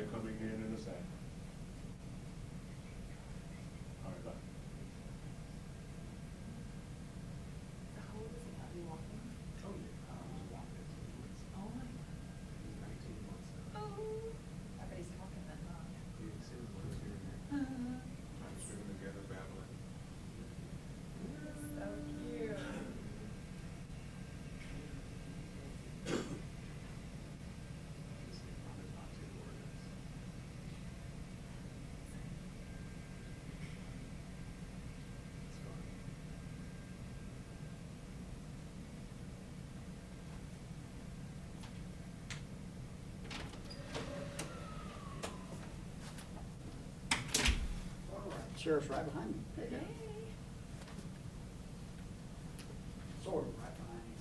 they're coming in a second. All right, bye. How old is he? Are you walking? Oh, yeah. Oh my God. He's 19 months now. Oh. I bet he's talking then, huh? He sings words here and there. Trying to string them together, babbling. So cute. All right, sheriff's right behind me. There you go. Sort of right behind me.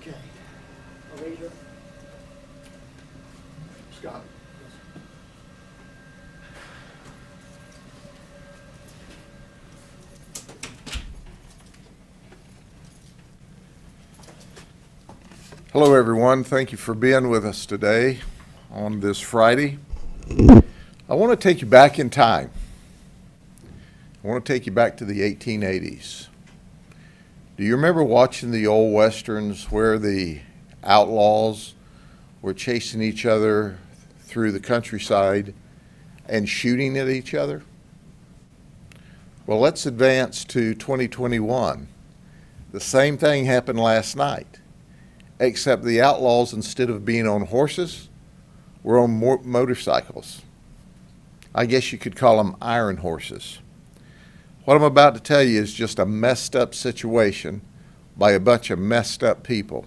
Okay. I'll raise your. Scott. Hello, everyone. Thank you for being with us today on this Friday. I want to take you back in time. I want to take you back to the 1880s. Do you remember watching the old westerns where the outlaws were chasing each other through the countryside and shooting at each other? Well, let's advance to 2021. The same thing happened last night, except the outlaws, instead of being on horses, were on motorcycles. I guess you could call them iron horses. What I'm about to tell you is just a messed up situation by a bunch of messed up people.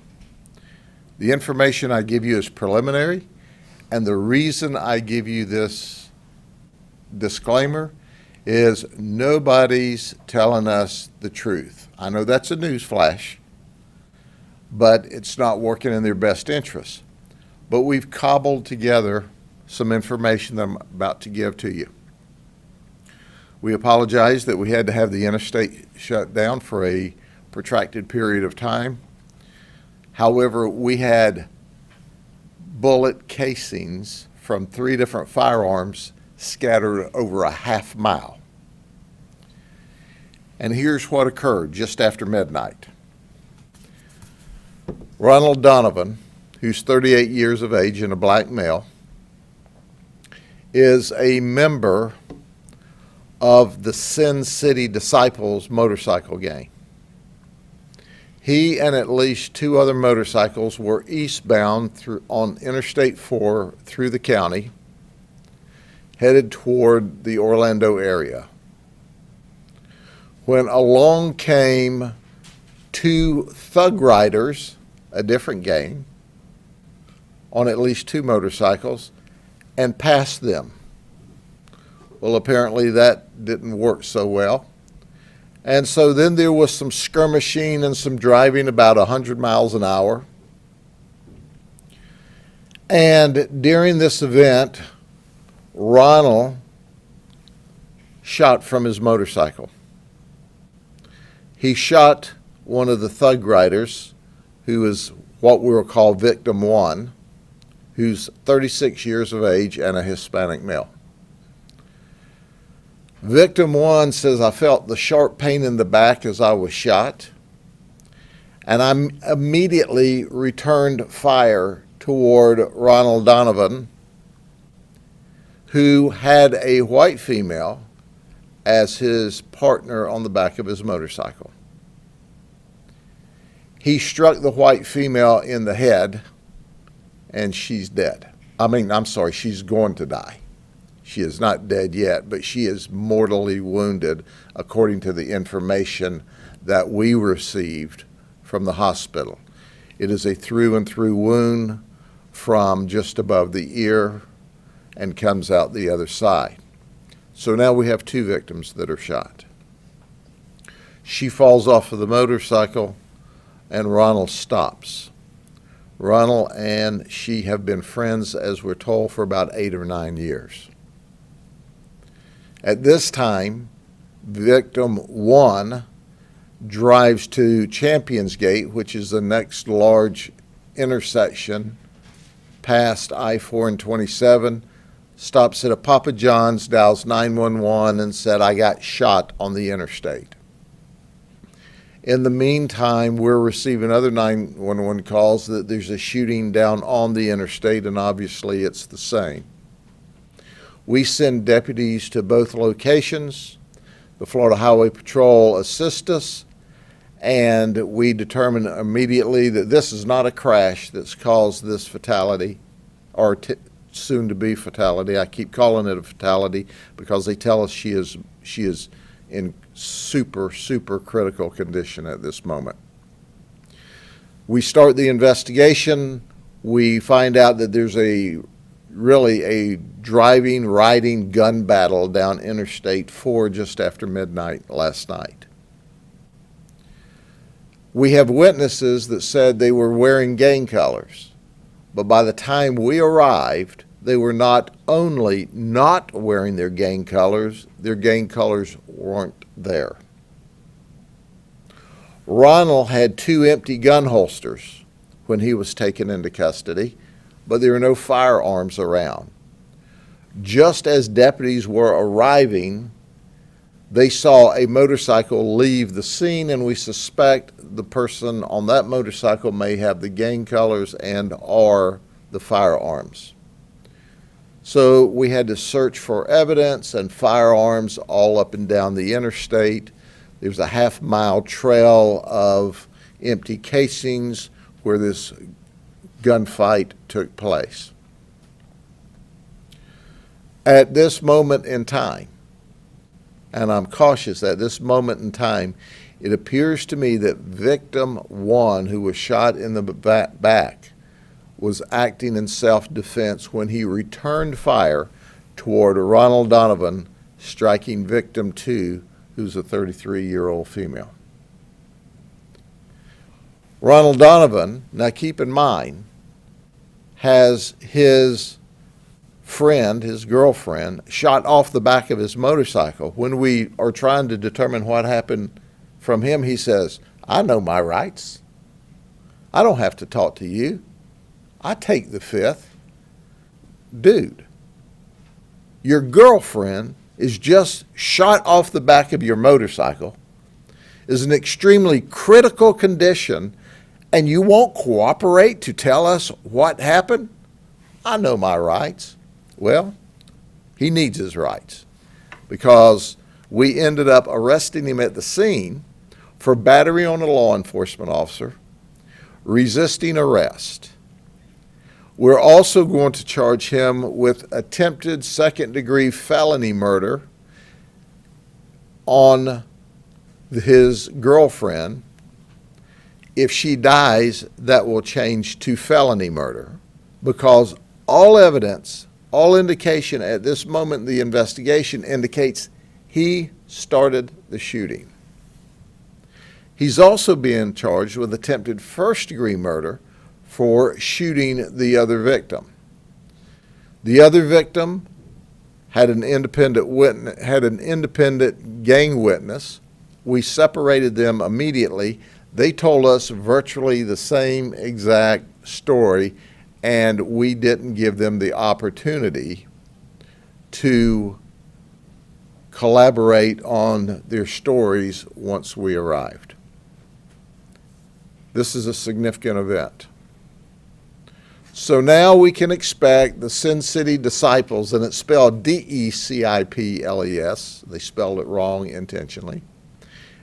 The information I give you is preliminary, and the reason I give you this disclaimer is nobody's telling us the truth. I know that's a news flash, but it's not working in their best interest. But we've cobbled together some information that I'm about to give to you. We apologize that we had to have the interstate shut down for a protracted period of time. However, we had bullet casings from 3 different firearms scattered over a half mile. And here's what occurred just after midnight. Ronald Donovan, who's 38 years of age and a black male, is a member of the Sin City Disciples motorcycle gang. He and at least 2 other motorcycles were eastbound on Interstate 4 through the county, headed toward the Orlando area, when along came 2 thug riders, a different gang, on at least 2 motorcycles, and passed them. Well, apparently that didn't work so well. And so then there was some skirmishing and some driving about 100 miles an hour. And during this event, Ronald shot from his motorcycle. He shot one of the thug riders, who is what we will call victim 1, who's 36 years of age and a Hispanic male. Victim 1 says, "I felt the sharp pain in the back as I was shot, and I immediately returned fire toward Ronald Donovan, who had a white female as his partner on the back of his motorcycle. He struck the white female in the head, and she's dead. I'm sorry, she's going to die. She is not dead yet, but she is mortally wounded, according to the information that we received from the hospital. It is a through-and-through wound from just above the ear and comes out the other side. So now we have 2 victims that are shot. She falls off of the motorcycle, and Ronald stops. Ronald and she have been friends, as we're told, for about 8 or 9 years. At this time, victim 1 drives to Champions Gate, which is the next large intersection past I-4 and 27, stops at a Papa John's, dials 911, and said, "I got shot on the interstate." In the meantime, we're receiving other 911 calls that there's a shooting down on the interstate, and obviously it's the same. We send deputies to both locations. The Florida Highway Patrol assists us, and we determine immediately that this is not a crash that's caused this fatality, or soon-to-be fatality. I keep calling it a fatality because they tell us she is in super critical condition at this moment. We start the investigation. We find out that there's really a riding gun battle down Interstate 4 just after midnight last night. We have witnesses that said they were wearing gang colors, but by the time we arrived, they were not only not wearing their gang colors weren't there. Ronald had 2 empty gun holsters when he was taken into custody, but there were no firearms around. Just as deputies were arriving, they saw a motorcycle leave the scene, and we suspect the person on that motorcycle may have the gang colors and or the firearms. So we had to search for evidence and firearms all up and down the interstate. There was a half-mile trail of empty casings where this gunfight took place. At this moment in time, and I'm cautious at this moment in time, it appears to me that victim 1, who was shot in the back, was acting in self-defense when he returned fire toward Ronald Donovan, striking victim 2, who's a 33-year-old female. Ronald Donovan, now keep in mind, has his friend, his girlfriend, shot off the back of his motorcycle. When we are trying to determine what happened from him, he says, "I know my rights. I don't have to talk to you. I take the 5th. Dude, your girlfriend is just shot off the back of your motorcycle, is in extremely critical condition, and you won't cooperate to tell us what happened? I know my rights." Well, he needs his rights, because we ended up arresting him at the scene for battery on a law enforcement officer, resisting arrest. We're also going to charge him with attempted second-degree felony murder on his girlfriend. If she dies, that will change to felony murder, because all evidence, all indication at this moment in the investigation indicates he started the shooting. He's also being charged with attempted first-degree murder for shooting the other victim. The other victim had an independent gang witness. We separated them immediately. They told us virtually the same exact story, and we didn't give them the opportunity to collaborate on their stories once we arrived. This is a significant event. So now we can expect the Sin City Disciples, and it's spelled Deciples, they spelled it wrong intentionally,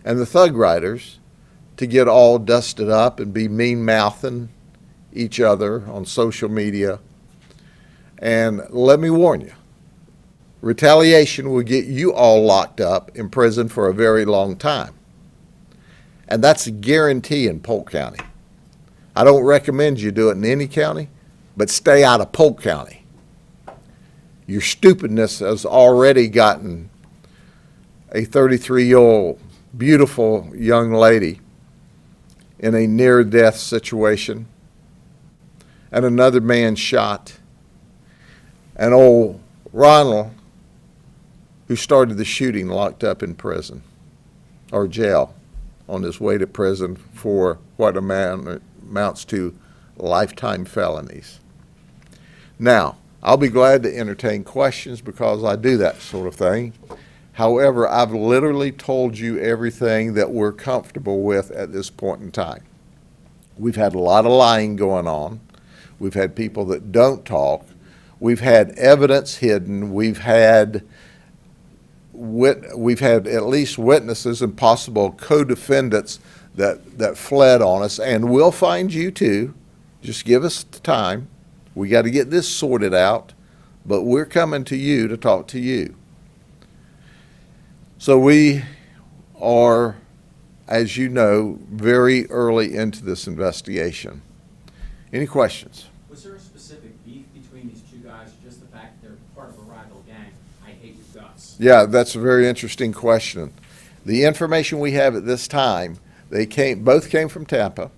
and the Thug Riders to get all dusted up and be mean-mouthing each other on social media. And let me warn you, retaliation will get you all locked up in prison for a very long time. And that's a guarantee in Polk County. I don't recommend you do it in any county, but stay out of Polk County. Your stupidness has already gotten a 33-year-old beautiful young lady in a near-death situation, and another man shot, and old Ronald, who started the shooting, locked up in prison or jail on his way to prison for what amounts to lifetime felonies. Now, I'll be glad to entertain questions because I do that sort of thing. However, I've literally told you everything that we're comfortable with at this point in time. We've had a lot of lying going on. We've had people that don't talk. We've had evidence hidden. We've had at least witnesses and possible co-defendants that fled on us, and we'll find you too. Just give us the time. We got to get this sorted out, but we're coming to you to talk to you. So we are, as you know, very early into this investigation. Any questions? Was there a specific beef between these two guys, or just the fact that they're part of a rival gang? I hate your guts. Yeah, that's a very interesting question. The information we have at this time, both came from Tampa.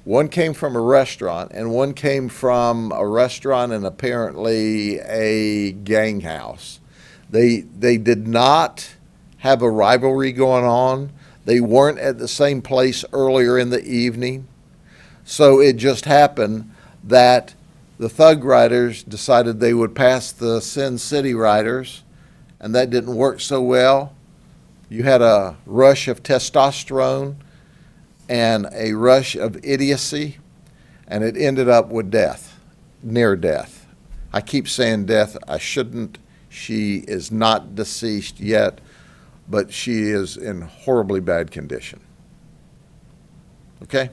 One came from a restaurant, and one came from a restaurant and apparently a gang house. They did not have a rivalry going on. They weren't at the same place earlier in the evening. So it just happened that the Thug Riders decided they would pass the Sin City Riders, and that didn't work so well. You had a rush of testosterone and a rush of idiocy, and it ended up with death, near death. I keep saying death. I shouldn't. She is not deceased yet, but she is in horribly bad condition. Okay?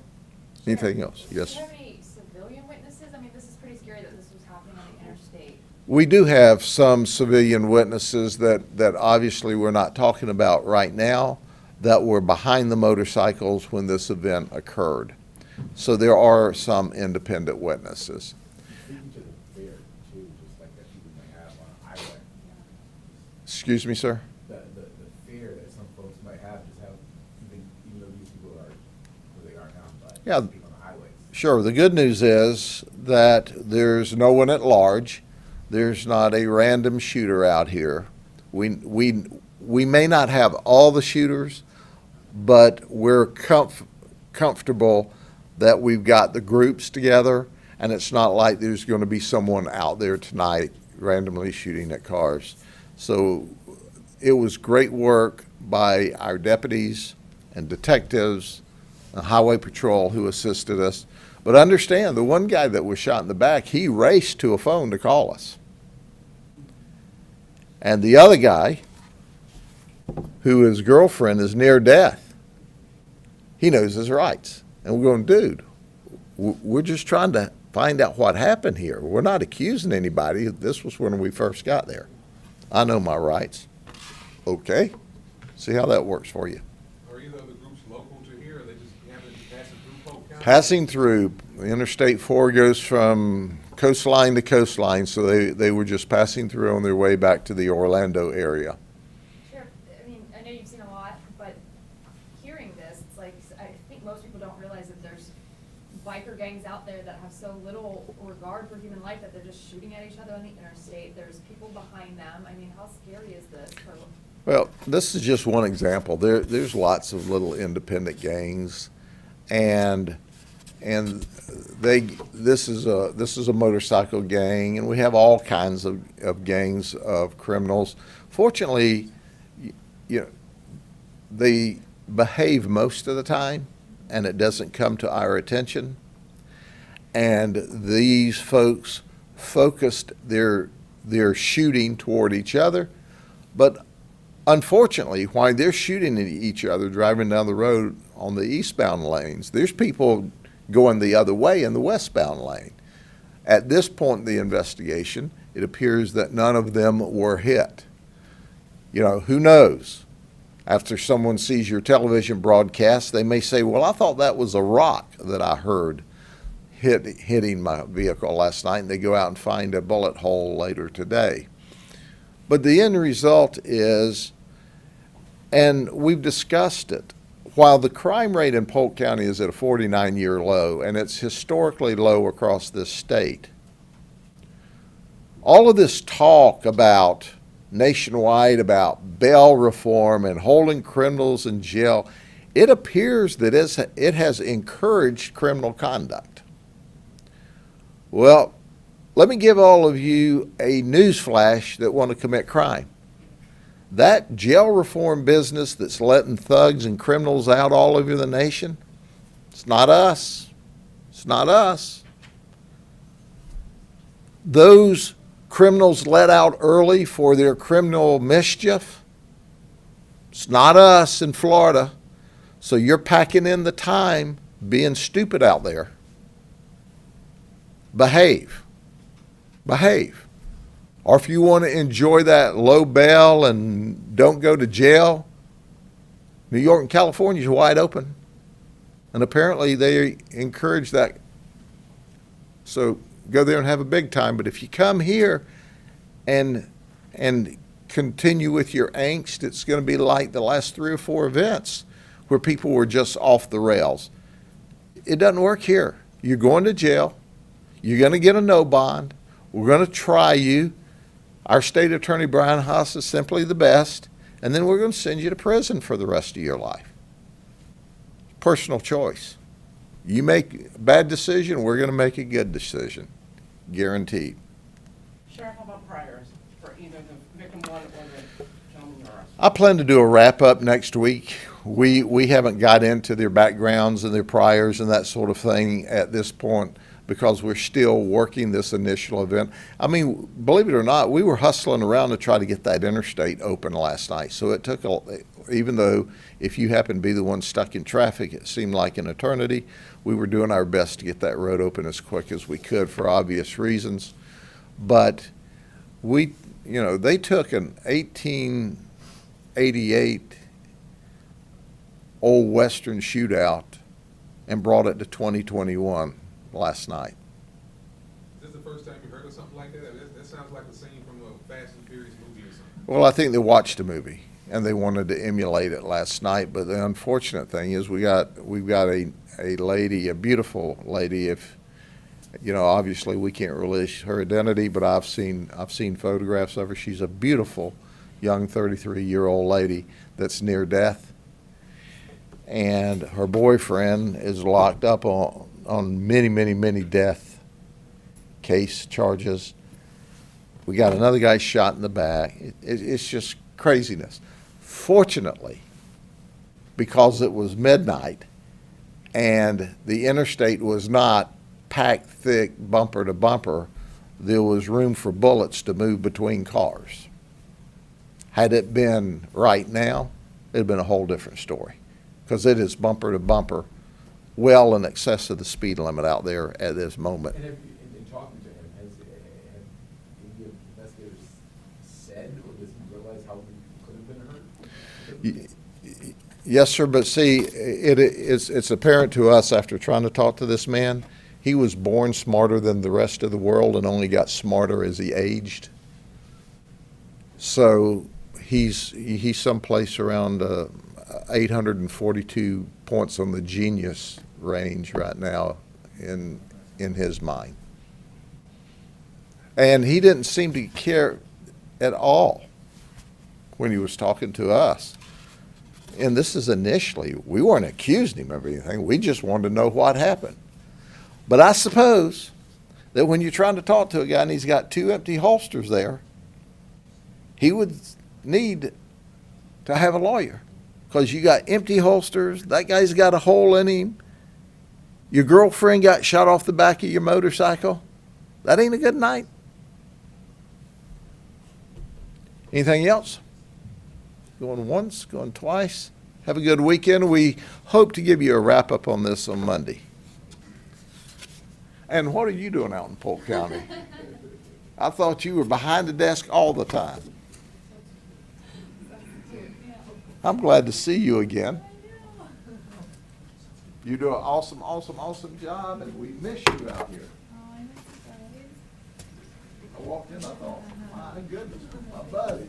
Anything else? Yes? Do you have any civilian witnesses? I mean, this is pretty scary that this was happening on the interstate. We do have some civilian witnesses that obviously we're not talking about right now that were behind the motorcycles when this event occurred. So there are some independent witnesses. Speaking to the fear too, just like that people may have on a highway. Excuse me, sir? The fear that some folks might have, just have, even though these people are who they are now, but Yeah. people on the highways. Sure. The good news is that there's no one at large. There's not a random shooter out here. We may not have all the shooters, but we're comfortable that we've got the groups together, and it's not like there's going to be someone out there tonight randomly shooting at cars. So it was great work by our deputies and detectives and highway patrol who assisted us. But understand, the one guy that was shot in the back, he raced to a phone to call us. And the other guy, who his girlfriend is near death, he knows his rights. And we're going, dude, we're just trying to find out what happened here. We're not accusing anybody. This was when we first got there. I know my rights. Okay. See how that works for you. Are either of the groups local to here, or they just happen to be passing through Polk County? Passing through, Interstate 4 goes from coastline to coastline, so they were just passing through on their way back to the Orlando area. Sheriff, I mean, I know you've seen a lot, but hearing this, it's like, I think most people don't realize that there's biker gangs out there that have so little regard for human life that they're just shooting at each other on the interstate. There's people behind them. I mean, how scary is this for? Well, this is just one example. There's lots of little independent gangs, and this is a motorcycle gang, and we have all kinds of gangs of criminals. Fortunately, you know, they behave most of the time, and it doesn't come to our attention. And these folks focused their shooting toward each other, but Unfortunately, while they're shooting at each other driving down the road on the eastbound lanes, there's people going the other way in the westbound lane. At this point in the investigation, it appears that none of them were hit. You know, who knows? After someone sees your television broadcast, they may say, well, I thought that was a rock that I heard hitting my vehicle last night, and they go out and find a bullet hole later today. But the end result is, and we've discussed it, while the crime rate in Polk County is at a 49-year low, and it's historically low across this state, all of this talk about nationwide about bail reform and holding criminals in jail, it appears that it has encouraged criminal conduct. Well, let me give all of you a news flash that want to commit crime. That jail reform business that's letting thugs and criminals out all over the nation, it's not us. It's not us. Those criminals let out early for their criminal mischief, it's not us in Florida. So you're packing in the time being stupid out there. Behave. Behave. Or if you want to enjoy that low bail and don't go to jail, New York and California is wide open. And apparently they encourage that. So go there and have a big time. But if you come here and continue with your angst, it's going to be like the last 3 or 4 events where people were just off the rails. It doesn't work here. You're going to jail. You're going to get a no bond. We're going to try you. Our state attorney, Brian Haas, is simply the best. And then we're going to send you to prison for the rest of your life. Personal choice. You make a bad decision, we're going to make a good decision. Guaranteed. Sheriff, how about priors for either the victim one or the gentleman you're arresting? I plan to do a wrap-up next week. We haven't got into their backgrounds and their priors and that sort of thing at this point because we're still working this initial event. I mean, believe it or not, we were hustling around to try to get that interstate open last night. So it took, even though if you happen to be the one stuck in traffic, it seemed like an eternity, we were doing our best to get that road open as quick as we could for obvious reasons. But they took an 1888 old Western shootout and brought it to 2021 last night. Is this the first time you heard of something like that? That sounds like a scene from a Fast and Furious movie or something. Well, I think they watched a movie and they wanted to emulate it last night. But the unfortunate thing is we've got a lady, a beautiful lady. If obviously we can't release her identity, but I've seen photographs of her. She's a beautiful young 33-year-old lady that's near death, and her boyfriend is locked up on many death case charges. We got another guy shot in the back. It's just craziness. Fortunately, because it was midnight and the interstate was not packed thick bumper to bumper, there was room for bullets to move between cars. Had it been right now, it'd been a whole different story, because it is bumper to bumper, well in excess of the speed limit out there at this moment. And in talking to him, have the investigators said, or does he realize how he could have been hurt? Yes, sir, but see, it's apparent to us after trying to talk to this man, he was born smarter than the rest of the world and only got smarter as he aged. So he's someplace around 842 points on the genius range right now in his mind. And he didn't seem to care at all when he was talking to us. And this is initially, we weren't accusing him of anything. We just wanted to know what happened. But I suppose that when you're trying to talk to a guy and he's got 2 empty holsters there, he would need to have a lawyer, because you got empty holsters, that guy's got a hole in him, your girlfriend got shot off the back of your motorcycle. That ain't a good night. Anything else? going once, going twice. Have a good weekend. We hope to give you a wrap-up on this on Monday. And what are you doing out in Polk County? I thought you were behind the desk all the time. I'm glad to see you again. You do an awesome, awesome, awesome job, and we miss you out here. I walked in, I thought, my goodness, my buddy.